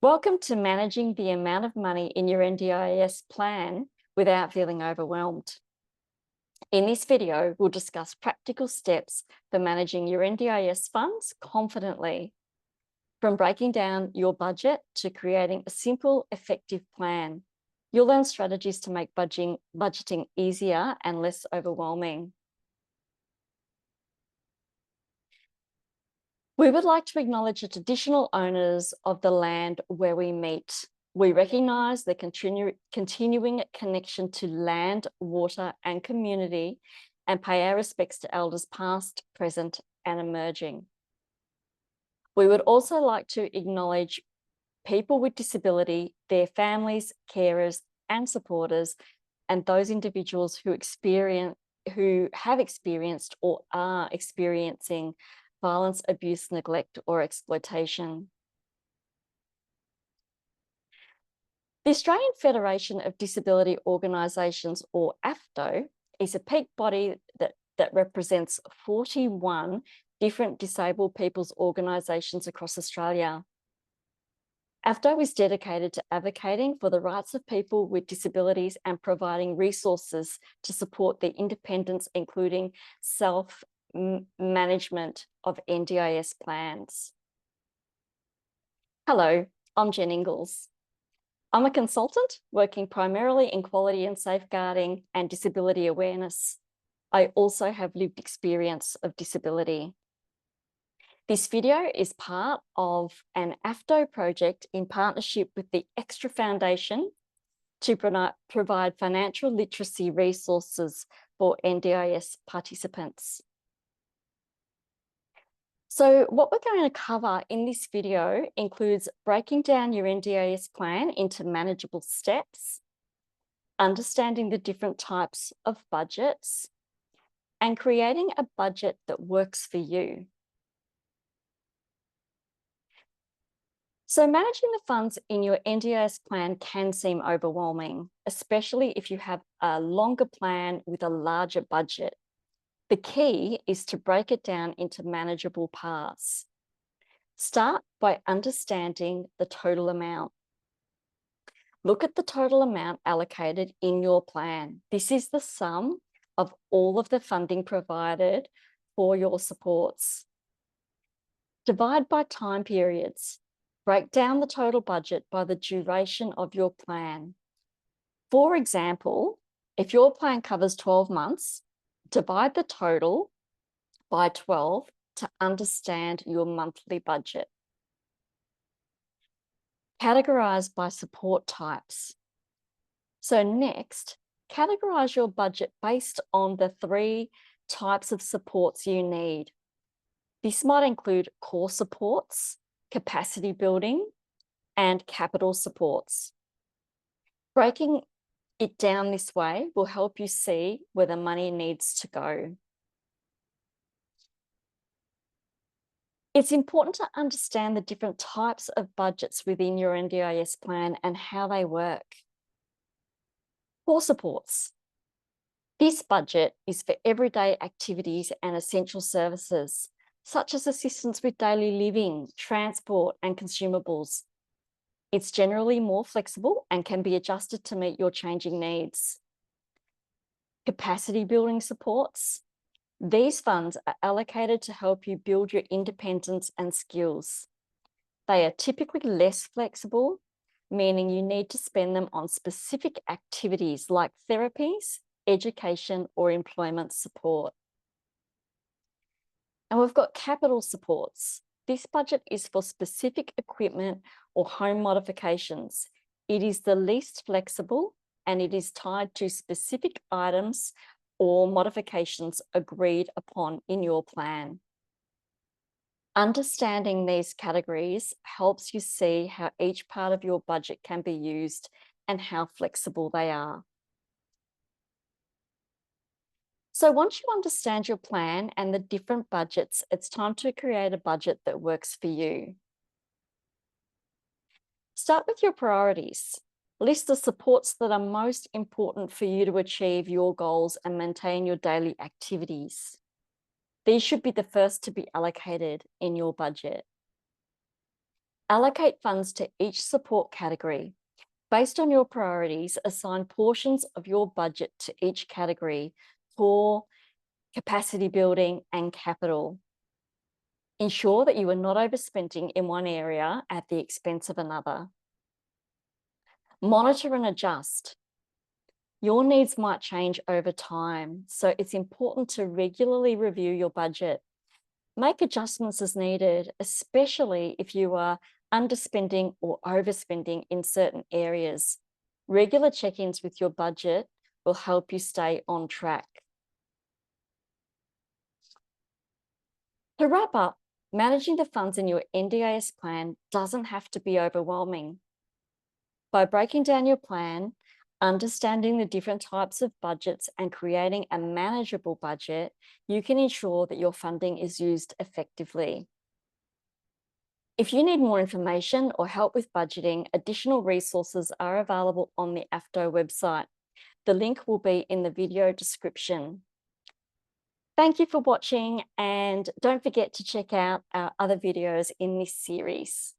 Welcome to managing the amount of money in your NDIS plan without feeling overwhelmed. In this video, we'll discuss practical steps for managing your NDIS funds confidently, from breaking down your budget to creating a simple, effective plan. You'll learn strategies to make budgeting easier and less overwhelming. We would like to acknowledge the traditional owners of the land where we meet. We recognise the continuing connection to land, water and community, and pay our respects to elders past, present and emerging. We would also like to acknowledge people with disability, their families, carers and supporters, and those individuals who have experienced or are experiencing violence, abuse, neglect, or exploitation. The Australian Federation of Disability Organisations, or AFDO, is a peak body that represents 41 different disabled people's organisations across Australia. AFDO is dedicated to advocating for the rights of people with disabilities and providing resources to support their independence, including self-management of NDIS plans. Hello, I'm Jen Engels. I'm a consultant working primarily in quality and safeguarding and disability awareness. I also have lived experience of disability. This video is part of an AFDO project in partnership with the Extra Foundation to provide financial literacy resources for NDIS participants. So what we're going to cover in this video includes breaking down your NDIS plan into manageable steps, understanding the different types of budgets, and creating a budget that works for you. So managing the funds in your NDIS plan can seem overwhelming, especially if you have a longer plan with a larger budget. The key is to break it down into manageable parts. Start by understanding the total amount. Look at the total amount allocated in your plan. This is the sum of all of the funding provided for your supports. Divide by time periods. Break down the total budget by the duration of your plan. For example, if your plan covers 12 months, divide the total by 12 to understand your monthly budget. Categorize by support types. So next, categorize your budget based on the 3 types of supports you need. This might include core supports, capacity building, and capital supports. Breaking it down this way will help you see where the money needs to go. It's important to understand the different types of budgets within your NDIS plan and how they work. Core supports. This budget is for everyday activities and essential services, such as assistance with daily living, transport, and consumables. It's generally more flexible and can be adjusted to meet your changing needs. Capacity building supports. These funds are allocated to help you build your independence and skills. They are typically less flexible, meaning you need to spend them on specific activities like therapies, education, or employment support. And we've got capital supports. This budget is for specific equipment or home modifications. It is the least flexible and it is tied to specific items or modifications agreed upon in your plan. Understanding these categories helps you see how each part of your budget can be used and how flexible they are. So once you understand your plan and the different budgets, it's time to create a budget that works for you. Start with your priorities. List the supports that are most important for you to achieve your goals and maintain your daily activities. These should be the first to be allocated in your budget. Allocate funds to each support category. Based on your priorities, assign portions of your budget to each category: core, capacity building, and capital. Ensure that you are not overspending in one area at the expense of another. Monitor and adjust. Your needs might change over time, so it's important to regularly review your budget. Make adjustments as needed, especially if you are underspending or overspending in certain areas. Regular check-ins with your budget will help you stay on track. To wrap up, managing the funds in your NDIS plan doesn't have to be overwhelming. By breaking down your plan, understanding the different types of budgets, and creating a manageable budget, you can ensure that your funding is used effectively. If you need more information or help with budgeting, additional resources are available on the AFTO website. The link will be in the video description. Thank you for watching, and don't forget to check out our other videos in this series.